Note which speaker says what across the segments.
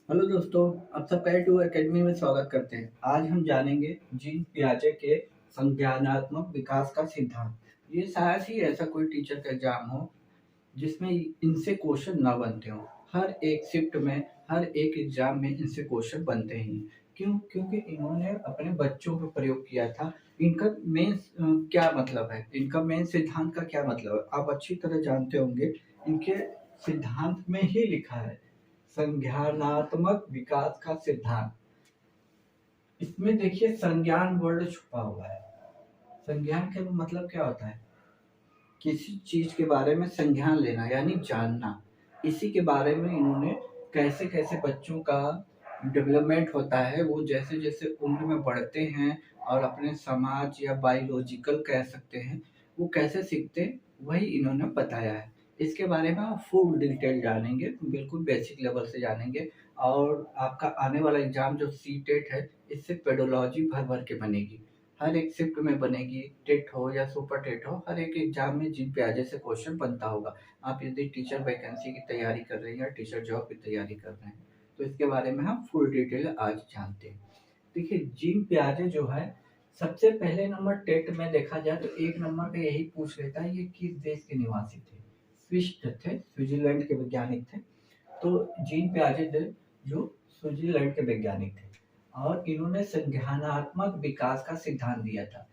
Speaker 1: Hello दोस्तों, आप सबका टू एकेडमी में स्वागत करते हैं। आज हम जानेंगे जीन पियाजे के संज्ञानात्मक विकास का सिद्धांत। ये शायद ही ऐसा कोई टीचर का एग्जाम हो जिसमें इनसे क्वेश्चन ना बनते हों। हर एक शिफ्ट में, हर एक एग्जाम में इनसे क्वेश्चन बनते ही हैं। क्यों? क्योंकि इन्होंने अपने बच्चों पर प्रयोग किया था। इनका मेन क्या मतलब है, इनका मेन सिद्धांत का क्या मतलब है, आप अच्छी तरह जानते होंगे। इनके सिद्धांत में ही लिखा है संज्ञानात्मक विकास का सिद्धांत। इसमें देखिए संज्ञान वर्ड छुपा हुआ है। संज्ञान का मतलब क्या होता है? किसी चीज के बारे में संज्ञान लेना यानी जानना। इसी के बारे में इन्होंने कैसे कैसे बच्चों का डेवलपमेंट होता है, वो जैसे जैसे उम्र में बढ़ते हैं और अपने समाज या बायोलॉजिकल कह सकते हैं, वो कैसे सीखते हैं, वही इन्होंने बताया है। इसके बारे में हम फुल डिटेल जानेंगे, बिल्कुल बेसिक लेवल से जानेंगे। और आपका आने वाला एग्जाम जो सी टेट है, इससे पेडोलॉजी भर भर के बनेगी। हर एक शिफ्ट में बनेगी, टेट हो या सुपर टेट हो, हर एक एग्जाम में जिन प्याजे से क्वेश्चन बनता होगा। आप यदि टीचर वैकेंसी की तैयारी कर रहे हैं या टीचर जॉब की तैयारी कर रहे हैं, तो इसके बारे में हम फुल डिटेल आज जानते हैं। देखिए जीन प्याजे जो है, सबसे पहले नंबर टेट में देखा जाए तो एक नंबर पे यही पूछ लेता है ये किस देश के निवासी थे। स्विस थे, स्विट्जरलैंड के वैज्ञानिक थे। तो जीन प्याजे थे जो स्विट्जरलैंड के वैज्ञानिक थे, और इन्होंने संज्ञानात्मक विकास का सिद्धांत दिया था।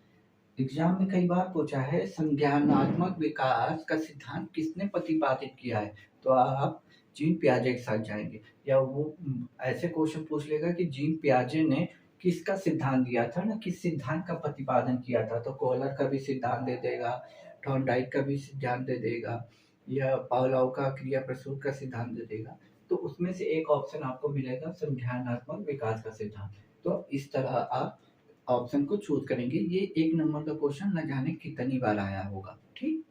Speaker 1: एग्जाम में कई बार पूछा है संज्ञानात्मक विकास का सिद्धांत किसने प्रतिपादित किया है, तो आप जीन पियाजे के साथ जाएंगे। या वो ऐसे क्वेश्चन पूछ लेगा कि जीन पियाजे ने किसका सिद्धांत दिया था ना, किस सिद्धांत का प्रतिपादन किया था, तो कोहलर का भी सिद्धांत दे देगा, थॉर्नडाइक का भी सिद्धांत दे देगा, या पावलोव का क्रिया प्रसूत का सिद्धांत दे देगा। तो उसमें से एक ऑप्शन आपको मिलेगा संज्ञानात्मक विकास का सिद्धांत। तो इस तरह आप ऑप्शन को चूज करेंगे। ये एक नंबर का क्वेश्चन न जाने कितनी बार आया होगा। ठीक।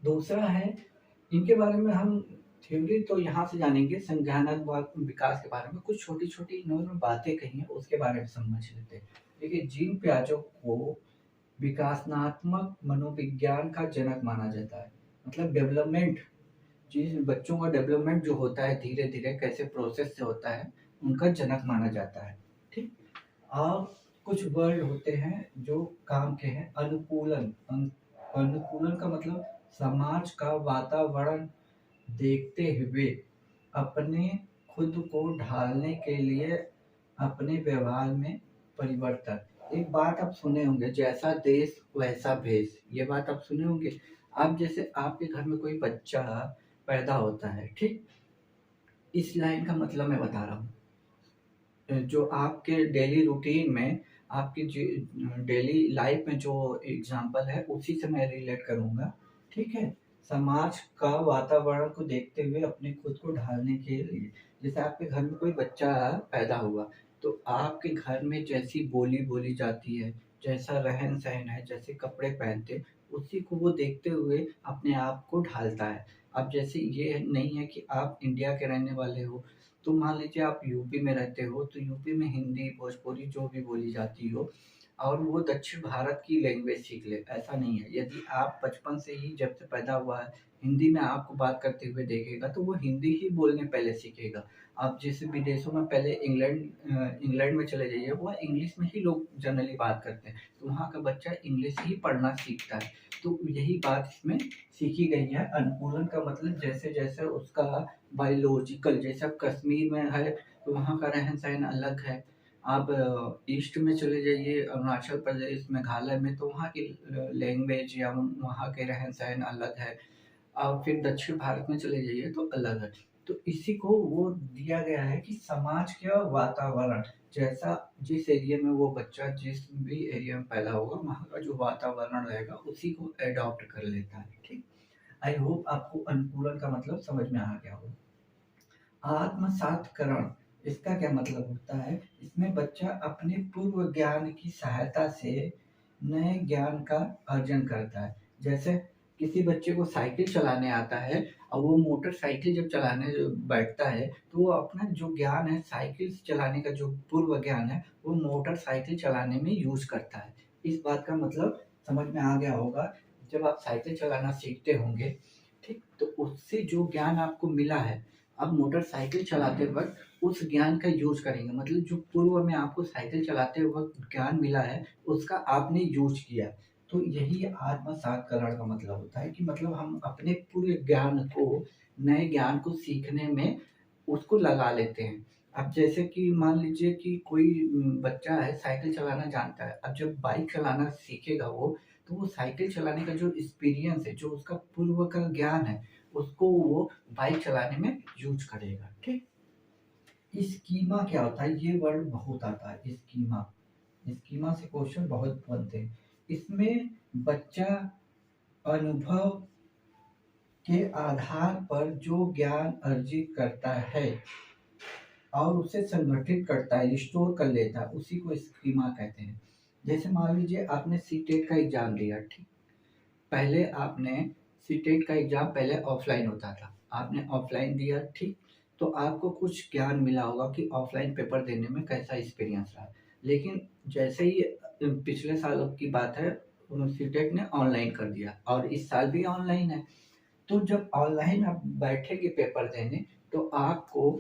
Speaker 1: दूसरा है, इनके बारे में हम थ्योरी तो यहाँ से जानेंगे, संज्ञानात्मक विकास के बारे में कुछ छोटी छोटी इन्होंने बातें कही हैं, उसके बारे में समझ लेते हैं। देखिए जीन पियाजे को विकासनात्मक मनोविज्ञान का जनक माना जाता है। मतलब डेवलपमेंट, जिस बच्चों का डेवलपमेंट जो होता है धीरे धीरे कैसे प्रोसेस से होता है, उनका जनक माना जाता है। ठीक। और कुछ वर्ड होते हैं जो काम के हैं। अनुकूलन का मतलब समाज का वातावरण देखते हुए अपने खुद को ढालने के लिए अपने व्यवहार में परिवर्तन। एक बात आप सुने होंगे, जैसा देश वैसा भेष, ये बात आप सुने होंगे। आप जैसे आपके घर में कोई बच्चा पैदा होता है, ठीक, इस लाइन का मतलब मैं बता रहा हूँ। जो आपके डेली रूटीन में, आपकी डेली लाइफ में जो एग्जाम्पल है उसी से मैं रिलेट करूंगा। ठीक है। समाज का वातावरण को देखते हुए अपने खुद को ढालने के लिए, जैसे आपके घर में कोई बच्चा पैदा हुआ, तो आपके घर में जैसी बोली बोली जाती है, जैसा रहन सहन है, जैसे कपड़े पहनते, उसी को वो देखते हुए अपने आप को ढालता है। अब जैसे ये नहीं है कि आप इंडिया के रहने वाले हो, तो मान लीजिए आप यूपी में रहते हो, तो यूपी में हिंदी भोजपुरी जो भी बोली जाती हो, और वो दक्षिण भारत की लैंग्वेज सीख ले, ऐसा नहीं है। यदि आप बचपन से ही, जब से पैदा हुआ है, हिंदी में आपको बात करते हुए देखेगा, तो वो हिंदी ही बोलने पहले सीखेगा। आप जैसे विदेशों में, पहले इंग्लैंड में चले जाइए, वहाँ इंग्लिश में ही लोग जनरली बात करते हैं, तो वहाँ का बच्चा इंग्लिश ही पढ़ना सीखता है। तो यही बात इसमें सीखी गई है। अनुकूलन का मतलब जैसे जैसे उसका बायोलॉजिकल, जैसे अब कश्मीर में है तो वहाँ का रहन सहन अलग है। आप ईस्ट में चले जाइए, अरुणाचल प्रदेश, मेघालय में, तो वहाँ की लैंग्वेज या वहाँ के रहन सहन अलग है। और फिर दक्षिण भारत में चले जाइए तो अलग है। तो इसी को वो दिया गया है कि समाज का वातावरण, जैसा जिस एरिया में वो बच्चा, जिस भी एरिया में पैदा होगा, वहाँ का जो वातावरण रहेगा उसी को एडॉप्ट कर लेता है। ठीक। आई होप आपको अनुकूलन का मतलब समझ में आ गया हो। आत्मसातकरण, इसका क्या मतलब होता है? इसमें बच्चा अपने पूर्व ज्ञान की सहायता से नए ज्ञान का अर्जन करता है। जैसे किसी बच्चे को साइकिल चलाने आता है, और वो मोटरसाइकिल जब चलाने बैठता है, तो वो अपना जो ज्ञान है साइकिल चलाने का, जो पूर्व ज्ञान है, वो मोटरसाइकिल चलाने में यूज करता है। इस बात का मतलब समझ में आ गया होगा। जब आप साइकिल चलाना सीखते होंगे, ठीक, तो उससे जो ज्ञान आपको मिला है, अब मोटरसाइकिल चलाते वक़्त उस ज्ञान का यूज़ करेंगे, मतलब जो पूर्व में आपको साइकिल चलाते वक़्त ज्ञान मिला है, उसका आपने यूज़ किया। तो यही आत्म साक्षात्कार का मतलब होता है कि मतलब हम अपने पूरे ज्ञान को, नए ज्ञान को सीखने में उसको लगा लेते हैं। अब जैसे कि मान लीजिए कि कोई बच्चा है, साइकिल चलाना जानता है, अब जब बाइक चलाना सीखेगा वो, तो वो साइकिल चलाने का जो एक्सपीरियंस है, जो उसका पूर्व का ज्ञान है, उसको वो बाइक चलाने में यूज़ करेगा, ठीक? स्कीमा क्या होता है? ये वर्ड बहुत आता है, स्कीमा। स्कीमा से क्वेश्चन बहुत बनते हैं। इसमें बच्चा अनुभव के आधार पर जो ज्ञान अर्जित करता है और उसे संगठित करता है, स्टोर कर लेता है, उसी को स्कीमा कहते हैं। जैसे मान लीजिए आपने सीटेट का एग्जाम दिया, ठीक? पहले आपने सीटेट का एग्जाम पहले ऑफलाइन होता था, आपने ऑफलाइन दिया, ठीक? तो आपको कुछ ज्ञान मिला होगा कि ऑफलाइन पेपर देने में कैसा एक्सपीरियंस रहा। लेकिन जैसे ही पिछले साल की बात है, सीटेट ने ऑनलाइन कर दिया और इस साल भी ऑनलाइन है। तो जब ऑनलाइन आप बैठेंगे पेपर देने, तो आपको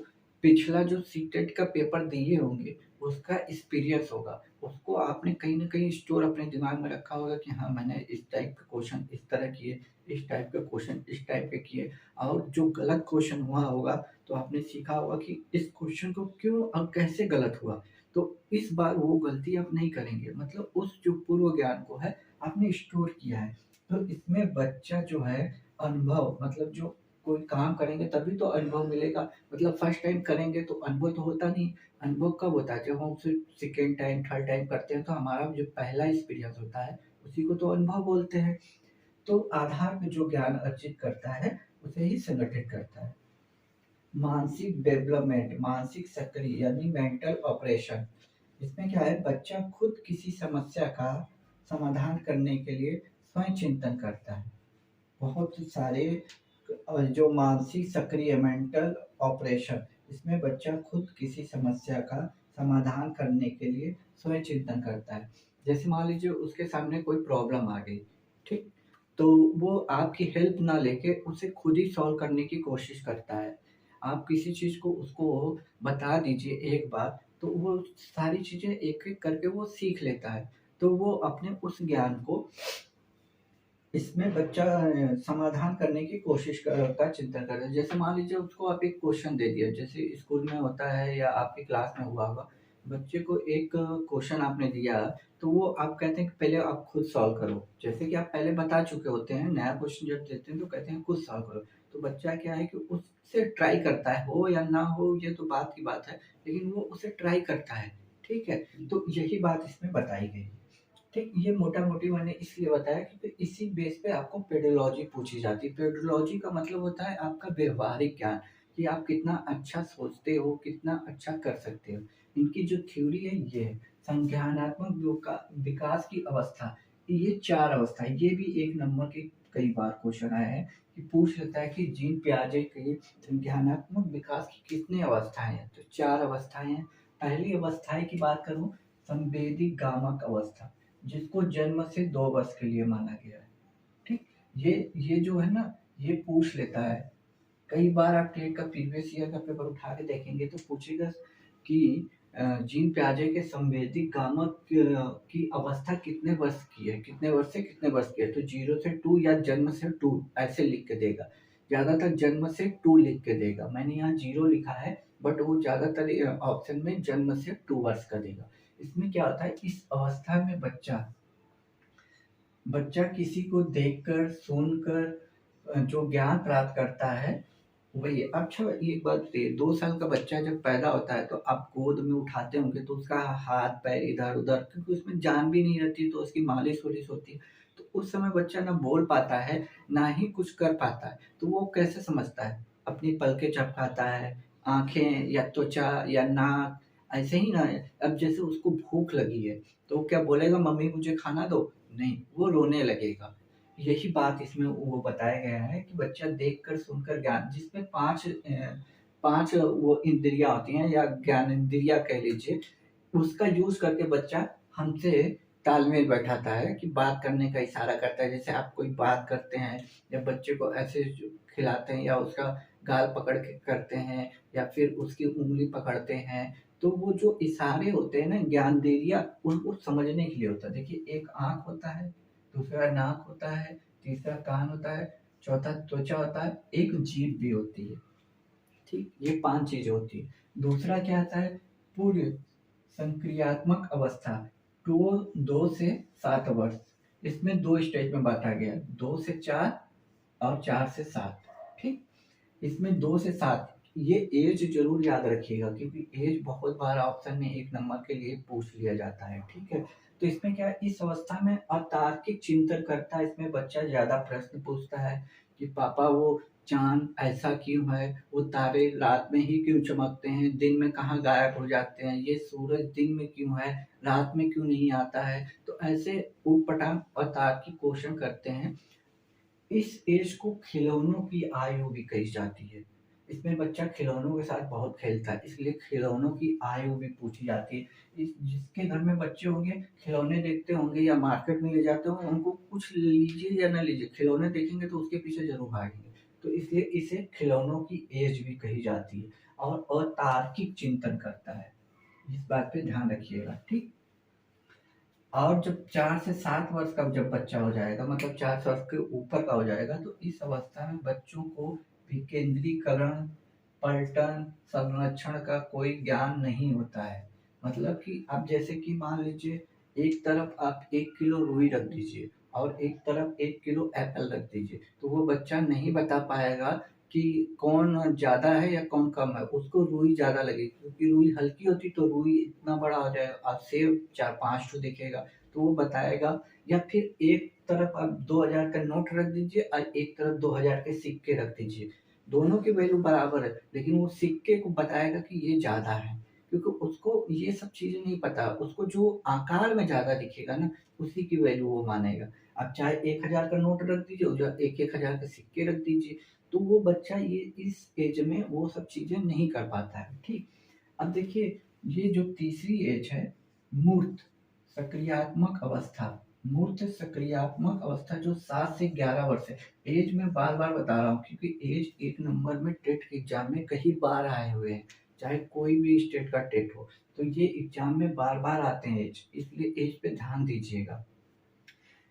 Speaker 1: पिछला जो सीटेट का पेपर दिए होंगे, उसका एक्सपीरियंस होगा। उसको आपने कहीं न कहीं स्टोर अपने दिमाग में रखा होगा कि हाँ, मैंने इस टाइप के क्वेश्चन इस तरह किए, इस टाइप के क्वेश्चन इस टाइप के किए, और जो गलत क्वेश्चन हुआ होगा, तो आपने सीखा होगा कि इस क्वेश्चन को क्यों और कैसे गलत हुआ। तो इस बार वो गलती आप नहीं करेंगे, मतलब उस जो पूर्व ज्ञान को है, आपने स्टोर किया है। तो इसमें बच्चा जो है अनुभव, मतलब जो कोई काम करेंगे तभी तो अनुभव मिलेगा। मतलब फर्स्ट टाइम करेंगे तो अनुभव तो होता नहीं। अनुभव कब होता है? जब हम उसे सेकंड टाइम, थर्ड टाइम करते हैं, तो हमारा जो पहला एक्सपीरियंस होता है, उसी को तो अनुभव बोलते हैं। तो आधार पे जो ज्ञान अर्जित करता है, उसे ही संगठित करता है। मानसिक डेवलपमेंट, मानसिक सक्रिय यानी मेंटल ऑपरेशन। इसमें क्या है? बच्चा खुद किसी समस्या का समाधान करने के लिए स्वयं चिंतन करता है। बहुत सारे जो मानसिक सक्रिय मेंटल ऑपरेशन, इसमें बच्चा खुद किसी समस्या का समाधान करने के लिए स्वयं चिंतन करता है। जैसे मान लीजिए उसके सामने कोई प्रॉब्लम आ गई, ठीक? तो वो आपकी हेल्प ना लेके उसे खुद ही सॉल्व करने की कोशिश करता है। आप किसी चीज़ को उसको बता दीजिए एक बार, तो वो सारी चीज़ें एक-एक करके वो सीख लेता है। तो वो अपने उस ज्ञान को, इसमें बच्चा समाधान करने की कोशिश का चिंतन कर रहा है। जैसे मान लीजिए उसको आप एक क्वेश्चन दे दिया, जैसे स्कूल में होता है या आपकी क्लास में हुआ होगा, बच्चे को एक क्वेश्चन आपने दिया, तो वो आप कहते हैं कि पहले आप खुद सॉल्व करो। जैसे कि आप पहले बता चुके होते हैं, नया क्वेश्चन जब देते हैं तो कहते हैं खुद सॉल्व करो। तो बच्चा क्या है कि उससे ट्राई करता है, हो या ना हो ये तो बात की बात है, लेकिन वो उसे ट्राई करता है, ठीक है? तो यही बात इसमें बताई गई है। ठीक, ये मोटा-मोटी मैंने इसलिए बताया क्योंकि इसी बेस पे आपको पेडोलॉजी पूछी जाती है। पेडोलॉजी का मतलब होता है आपका व्यावहारिक ज्ञान, कि आप कितना अच्छा सोचते हो, कितना अच्छा कर सकते हो। इनकी जो थ्योरी है ये है, संज्ञानात्मक विकास की अवस्था। ये 4 अवस्था है, ये भी 1 नंबर के कई बार क्वेश्चन आए हैं कि पूछ लेता है कि जीन पियाजे के संज्ञानात्मक विकास की कितनी अवस्थाएँ हैं? तो 4 अवस्थाएँ हैं। पहली अवस्थाएँ की बात करूँ, संवेदी गामक अवस्था। जिसको जन्म से 2 वर्ष के लिए माना गया है, ठीक? ये जो है ना, ये पूछ लेता है। कई बार आप टेट का प्रीवियस ईयर का पेपर उठा के देखेंगे तो पूछेगा कि जीन पियाजे के संवेदी गामक की अवस्था कितने वर्ष की है? कितने वर्ष से कितने वर्ष की है? तो 0 से 2 या जन्म से 2 ऐसे लिख के देगा। ज़्यादातर जन्म से 2 लिख के देगा। मैंने यहाँ 0 लिखा है, बट वो ज़्यादातर ऑप्शन में जन्म से 2 वर्ष का देगा। इसमें क्या होता है, इस अवस्था में बच्चा बच्चा किसी को देखकर, सुनकर जो ज्ञान प्राप्त करता है, वही। अच्छा, एक बात बताइए, 2 साल का बच्चा जब पैदा होता है तो आप गोद में उठाते होंगे तो उसका हाथ-पैर इधर-उधर, क्योंकि उसमें जान भी नहीं रहती, तो उसकी मालिश-वालिश होती है। तो उस समय बच्चा ना बोल पाता है, ना ही कुछ कर पाता है। तो वो कैसे समझता है? अपनी पलकें झपकाता है, आँखें या त्वचा या नाक, ऐसे ही ना। अब जैसे उसको भूख लगी है, तो वो क्या बोलेगा, मम्मी मुझे खाना दो? नहीं, वो रोने लगेगा। यही बात इसमें वो बताया गया है कि बच्चा देखकर, सुनकर ज्ञान, जिसमें 5 वो इंद्रियाँ होती हैं या ज्ञानेंद्रियाँ कह लीजिए, उसका यूज़ करके बच्चा हमसे तालमेल बैठाता है, कि बात करने का इशारा करता है। जैसे आप कोई बात करते हैं या बच्चे को ऐसे जो खिलाते हैं या उसका गाल पकड़ के करते हैं या फिर उसकी उँगली पकड़ते हैं, तो वो जो इशारे होते हैं ना ज्ञानेंद्रियाँ उनको समझने के लिए होता है। देखिए एक आँख होता है, दूसरा नाक होता है, तीसरा कान होता है, चौथा त्वचा होता है, एक जीभ भी होती है। ठीक, ये 5 चीज़ें होती हैं। दूसरा क्या आता है पूर्व संक्रियात्मक अवस्था, 2 से 7 वर्ष। इसमें 2 स्टेज में बाँटा गया है, 2 से 4 और 4 से 7। ठीक? इसमें 2 से 7 ये एज ज़रूर याद रखिएगा क्योंकि एज बहुत बार ऑप्शन में 1 नंबर के लिए पूछ लिया जाता है, ठीक है? तो इसमें क्या है इस अवस्था में अतार्किक चिंतन करता है, इसमें बच्चा ज़्यादा प्रश्न पूछता है कि पापा वो चाँद ऐसा क्यों है? वो तारे रात में ही क्यों चमकते हैं? दिन में कहाँ गायब हो जाते हैं? ये सूरज दिन में क्यों है? रात में क्यों नहीं आता है? तो ऐसे ऊटपटांग अतार्किक क्वेश्चन करते हैं। इस एज को खिलौनों की आयु भी कही जाती है। इसमें बच्चा खिलौनों के साथ बहुत खेलता है, इसलिए खिलौनों की आयु भी पूछी जाती है। इस जिसके घर में बच्चे होंगे, खिलौने देखते होंगे या मार्केट में ले जाते होंगे, उनको कुछ लीजिए या ना लीजिए, खिलौने देखेंगे तो उसके पीछे ज़रूर भागेंगे। तो इसलिए इसे खिलौनों की एज भी कही जाती है और अतार्किक चिंतन करता है। इस बात पे ध्यान रखिएगा, ठीक? और जब 4 से 7 वर्ष का जब बच्चा हो जाएगा मतलब 4 वर्ष के ऊपर का हो जाएगा तो इस अवस्था में बच्चों को विकेंद्रीकरण, पलटन, संरक्षण का कोई ज्ञान नहीं होता है। मतलब कि अब जैसे कि मान लीजिए एक तरफ आप 1 किलो रुई रख दीजिए और एक तरफ 1 किलो एप्पल रख दीजिए, तो वो बच्चा नहीं बता पाएगा कि कौन ज़्यादा है या कौन कम है, उसको रुई ज़्यादा लगेगी क्योंकि रुई हल्की होती तो रुई इतना बड़ा हो जाएगा। अब सेब 4-5 ठो दिखेगा तो वो बताएगा या फिर एक तरफ आप 2000 का नोट रख दीजिए और एक तरफ 2000 के सिक्के रख दीजिए। दोनों की वैल्यू बराबर है, लेकिन वो सिक्के को बताएगा कि ये ज़्यादा है क्योंकि उसको ये सब चीज़ें नहीं पता। उसको जो आकार में ज़्यादा दिखेगा ना, उसी की वैल्यू वो मानेगा। आप चाहे 1000 का नोट रख दीजिए और जो 1-1 हज़ार के सिक्के रख दीजिए, तो वो बच्चा ये इस एज में वो सब चीज़ें नहीं कर पाता है, ठीक? अब देखिए ये जो तीसरी एज है मूर्त सक्रियात्मक अवस्था, मूर्त सक्रियात्मक अवस्था जो 7 से 11 वर्ष है। एज मैं बार-बार बता रहा हूँ क्योंकि एज 1 नंबर में टेट के एग्ज़ाम में कई बार आए हुए हैं, चाहे कोई भी स्टेट का टेट हो। तो ये एग्ज़ाम में बार-बार आते हैं एज, इसलिए एज पे ध्यान दीजिएगा।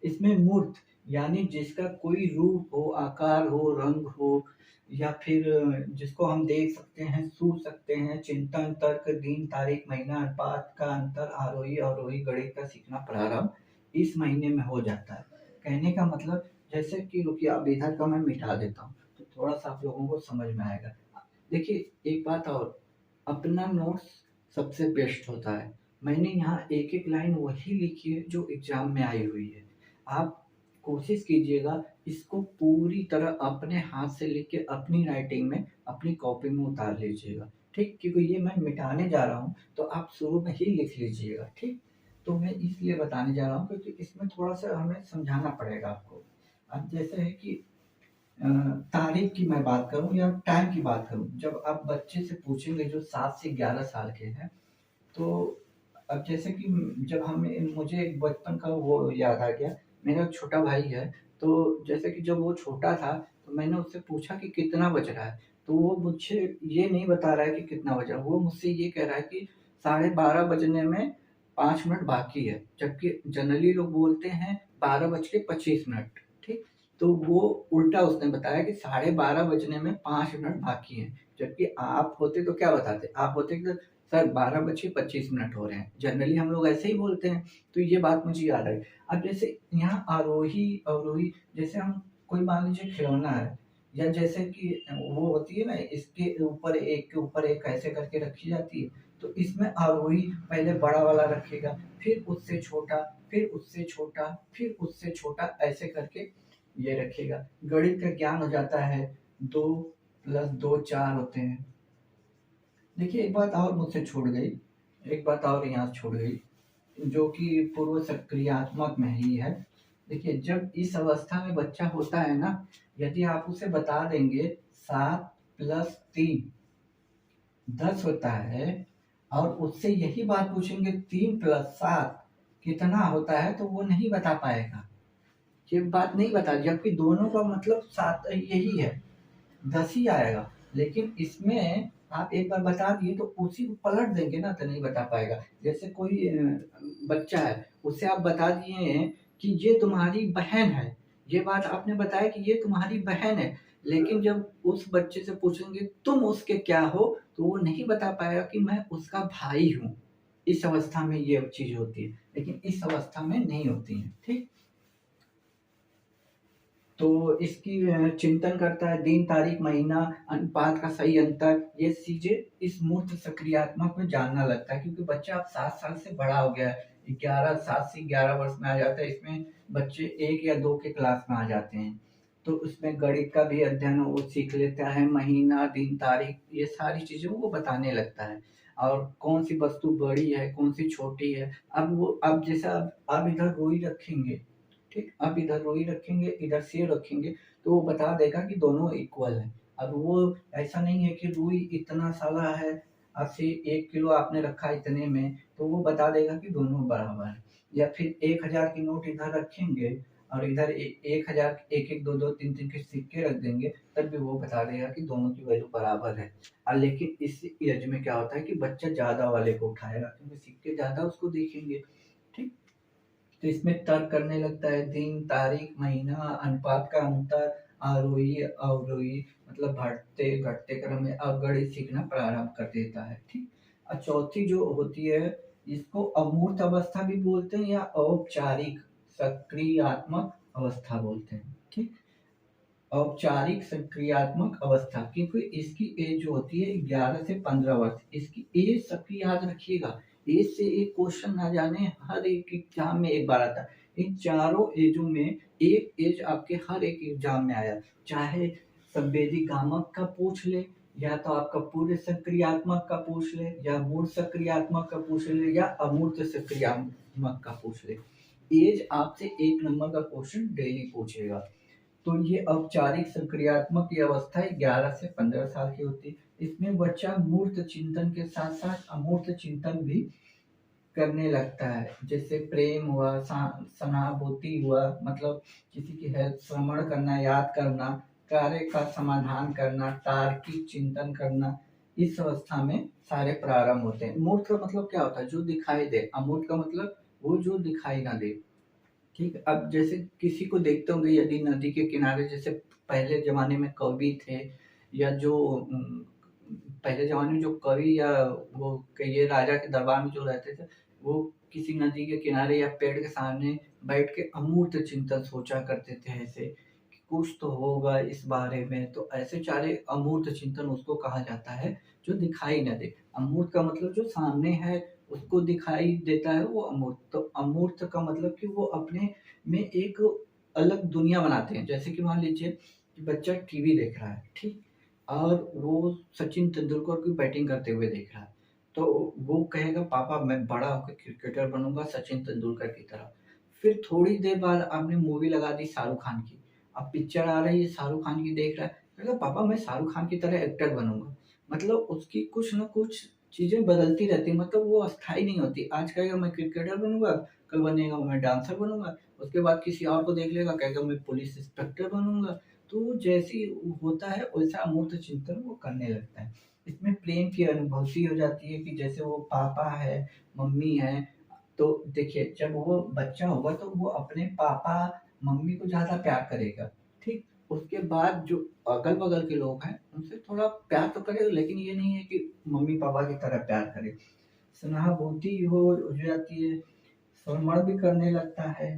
Speaker 1: इसमें मूर्त यानी जिसका कोई रूप हो, आकार हो, रंग हो या फिर जिसको हम देख सकते हैं, छू सकते हैं, चिंतन, तर्क, दिन, तारीख, महीना, अनुपात का अंतर, आरोही अवरोही गणित का सीखना प्रारंभ इस महीने में हो जाता है। कहने का मतलब जैसे कि रुकिए अब इधर का मैं मिटा देता हूँ, तो थोड़ा-सा आप लोगों को समझ में आएगा। देखिए एक बात और, अपना नोट्स सबसे बेस्ट होता है। मैंने यहाँ एक-एक लाइन वही लिखी है जो एग्ज़ाम में आई हुई है। आप कोशिश कीजिएगा इसको पूरी तरह अपने हाथ से लिख के अपनी राइटिंग में, अपनी कॉपी में उतार लीजिएगा, ठीक? क्योंकि ये मैं मिटाने जा रहा हूँ, तो आप शुरू में ही लिख लीजिएगा, ठीक? तो मैं इसलिए बताने जा रहा हूँ क्योंकि इसमें थोड़ा-सा हमें समझाना पड़ेगा आपको। अब जैसे है कि अ, तारीख की मैं बात करूँ या टाइम की बात करूँ, जब आप बच्चे से पूछेंगे जो 7 से 11 साल के हैं, तो अब जैसे कि जब हमें मुझे एक बचपन का वो याद आ गया, मेरा छोटा भाई है, तो जैसे कि जब वो छोटा था, तो मैंने उससे पूछा कि कितना बज रहा है? तो वो मुझसे ये नहीं बता रहा है कि कितना बज रहा है, वो मुझसे ये कह रहा है कि 12:30 बजने में 5 मिनट बाकी है, जबकि जनरली लोग बोलते हैं 12 बज के 25 मिनट, ठीक? तो वो उल्टा उसने बताया कि 12:30 बजने में 5 मिनट बाकी हैं, जबकि आप होते तो क्या बताते? आप होते कि सर 12 बज के 25 मिनट हो रहे हैं। जनरली हम लोग ऐसे ही बोलते हैं, तो ये बात मुझे याद आई। अब जैसे यहाँ आरोही, अवरोही जैसे हम कोई मान लीजिए खिलौना है या जैसे कि वो होती है ना इसके ऊपर एक के ऊपर एक ऐसे करके रखी जाती है, तो इसमें आरोही पहले बड़ा वाला रखेगा, फिर उससे छोटा, फिर उससे छोटा, फिर उससे छोटा ऐसे करके ये रखेगा। गणित का ज्ञान हो जाता है, 2 + 2 4 होते हैं। देखिए एक बात और मुझसे छूट गई, एक बात और यहाँ छूट गई, जो कि पूर्व सक्रियात्मक में ही है। देखिए जब इस अवस्था में बच्चा होता है ना, यदि आप उसे बता देंगे 7 + 3 10 होता है और उससे यही बात पूछेंगे 3 + 7 कितना होता है, तो वो नहीं बता पाएगा। ये बात नहीं बता, जबकि दोनों का मतलब 7 यही है, 10 ही आएगा। लेकिन इसमें आप एक बार बता दिए तो उसी को पलट देंगे ना तो नहीं बता पाएगा। जैसे कोई बच्चा है, उसे आप बता दिए हैं कि ये तुम्हारी बहन है, ये बात आपने बताया कि ये तुम्हारी बहन है, लेकिन जब उस बच्चे से पूछेंगे तुम उसके क्या हो, तो वो नहीं बता पाएगा कि मैं उसका भाई हूँ। इस अवस्था में ये चीज़ होती है, लेकिन इस अवस्था में नहीं होती है, ठीक? तो इसकी चिंतन करता है दिन, तारीख, महीना, अनुपात का सही अंतर, ये चीज़ें इस मूर्त सक्रियात्मक में जानना लगता है, क्योंकि बच्चा अब 7 साल से बड़ा हो गया है। 7 से 11 वर्ष में आ जाता है, इसमें बच्चे 1 या 2 के क्लास में आ जाते हैं। तो उसमें गणित का भी अध्ययन वो सीख लेता है, महीना, दिन, तारीख, ये सारी चीज़ें वो बताने लगता है। और कौन-सी वस्तु बड़ी है, कौन-सी छोटी है। अब जैसा अब इधर रुई रखेंगे, ठीक? अब इधर रुई रखेंगे, इधर सेब रखेंगे, तो वो बता देगा कि दोनों इक्वल हैं। अब वो ऐसा नहीं है कि रुई इतना सारा है, अब से 1 किलो आपने रखा इतने में, तो वो बता देगा कि दोनों बराबर हैं। या फिर 1000 की नोट इधर रखेंगे और इधर 1000 1-1, 2-2, 3-3 के सिक्के रख देंगे, तब भी वो बता देगा कि दोनों की वैल्यू बराबर है। लेकिन इस एज में क्या होता है कि बच्चा ज़्यादा वाले को उठाएगा, क्योंकि सिक्के ज़्यादा उसको दिखेंगे, ठीक? तो इसमें तर्क करने लगता है, दिन, तारीख, महीना, अनुपात का अंतर, आरोही अवरोही, मतलब बढ़ते घटते क्रम में अवगणित सीखना प्रारंभ कर देता है, ठीक? और चौथी जो होती है, इसको अमूर्त अवस्था भी बोलते हैं या औपचारिक सक्रियात्मक अवस्था बोलते हैं, ठीक? औपचारिक सक्रियात्मक अवस्था, क्योंकि इसकी एज जो होती है 11 से 15 वर्ष। इसकी एज सबकी याद रखिएगा, एज से एक क्वेश्चन ना जाने हर एक एग्जाम में एक बार आता है। इन चारों एजों में एक एज आपके हर एक एग्जाम में आया, चाहे संवेदी गामक का पूछ ले, या तो आपका पूर्व सक्रियात्मक का पूछ ले, या मूर्त सक्रियात्मक का पूछ ले, या अमूर्त सक्रियात्मक का पूछ ले। एज आपसे 1 नंबर का क्वेश्चन डेली पूछेगा। तो ये औपचारिक सक्रियात्मक की अवस्था 11 से 15 साल की होती है। इसमें बच्चा मूर्त चिंतन के साथ साथ अमूर्त चिंतन भी करने लगता है, जैसे प्रेम हुआ, सहानुभूति हुआ, मतलब किसी की है श्रवण करना, याद करना, कार्य का समाधान करना, तार्किक चिंतन करना, इस अवस्था में सारे प्रारंभ होते हैं। मूर्त का मतलब क्या होता है? जो दिखाई दे। अमूर्त का मतलब वो जो दिखाई ना दे, ठीक। अब जैसे किसी को देखते होंगे, यदि नदी के किनारे, जैसे पहले जमाने में कवि थे, या जो पहले जमाने में जो कवि या वो ये राजा के दरबार में जो रहते थे, वो किसी नदी के किनारे या पेड़ के सामने बैठ के अमूर्त चिंतन सोचा करते थे, ऐसे कि कुछ तो होगा इस बारे में। तो ऐसे सारे अमूर्त चिंतन उसको कहा जाता है, जो दिखाई न दे। अमूर्त का मतलब जो सामने है उसको दिखाई देता है, वो अमूर्त। तो अमूर्त का मतलब कि वो अपने में एक अलग दुनिया बनाते हैं। जैसे कि मान लीजिए कि बच्चा टीवी देख रहा है, ठीक? और वो सचिन तेंदुलकर की बैटिंग करते हुए देख रहा है, तो वो कहेगा पापा मैं बड़ा होकर क्रिकेटर बनूंगा सचिन तेंदुलकर की तरह। फिर थोड़ी देर बाद आपने मूवी लगा दी शाहरुख खान की, अब पिक्चर आ रही है शाहरुख खान की देख रहा है, कहेगा पापा मैं शाहरुख खान की तरह एक्टर बनूंगा। मतलब उसकी कुछ न कुछ चीजें बदलती रहती है, मतलब वो अस्थाई नहीं होती। आज कहेगा मैं क्रिकेटर बनूंगा, कल बनेगा मैं डांसर बनूंगा, उसके बाद किसी और को देख लेगा, कहेगा मैं पुलिस इंस्पेक्टर बनूंगा। तो जैसी होता है वैसा अमूर्त चिंतन वो करने लगता है। इसमें प्रेम की अनुभूति हो जाती है कि जैसे वो पापा है, मम्मी है। तो देखिए जब वो बच्चा होगा तो वो अपने पापा मम्मी को ज्यादा प्यार करेगा, ठीक। उसके बाद जो अगल बगल के लोग हैं उनसे थोड़ा प्यार तो करेगा, लेकिन ये नहीं है कि मम्मी पापा की तरह प्यार करे। सहानुभूति हो जाती है, समर्पण भी करने लगता है,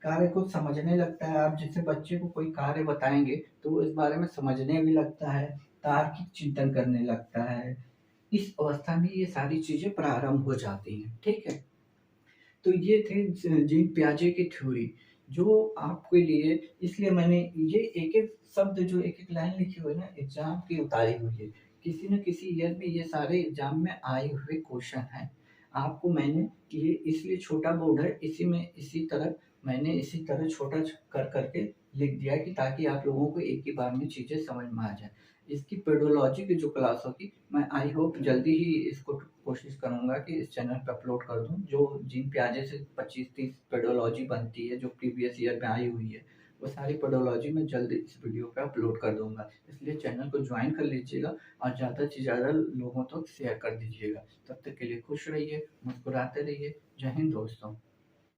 Speaker 1: कार्य को समझने लगता है। आप जैसे बच्चे को कोई कार्य बताएंगे तो वो इस बारे में समझने भी लगता है, तार्किक चिंतन करने लगता है। इस अवस्था में ये सारी चीजें प्रारंभ हो जाती हैं, ठीक है। तो ये थे जीन पियाजे की थ्योरी, जो आपके लिए, इसलिए मैंने ये एक-एक शब्द, जो एक-एक लाइन लिखी हुई है ना, एग्ज़ाम की उतारी हुई है। किसी न किसी ईयर में ये सारे एग्ज़ाम में आए हुए क्वेश्चन हैं। आपको मैंने ये इसलिए छोटा बोर्ड है, इसी में इसी तरह मैंने इसी तरह छोटा कर के लिख दिया है कि ताकि आप लोगों को एक ही बार में चीज़ें समझ में आ जाएँ। इसकी पेडोलॉजी की जो क्लास होगी, मैं आई होप जल्दी ही इसको कोशिश करूँगा कि इस चैनल पे अपलोड कर दूँ, जो जीन पियाजे से 25-30 पेडोलॉजी बनती है, जो प्रीवियस ईयर में आई हुई है, वो सारी पोडोलॉजी मैं जल्द इस वीडियो पे अपलोड कर दूँगा। इसलिए चैनल को ज्वाइन कर लीजिएगा और ज़्यादा से ज़्यादा लोगों तक शेयर कर दीजिएगा। तब तक के लिए खुश रहिए, मुस्कुराते रहिए। जय हिंद दोस्तों।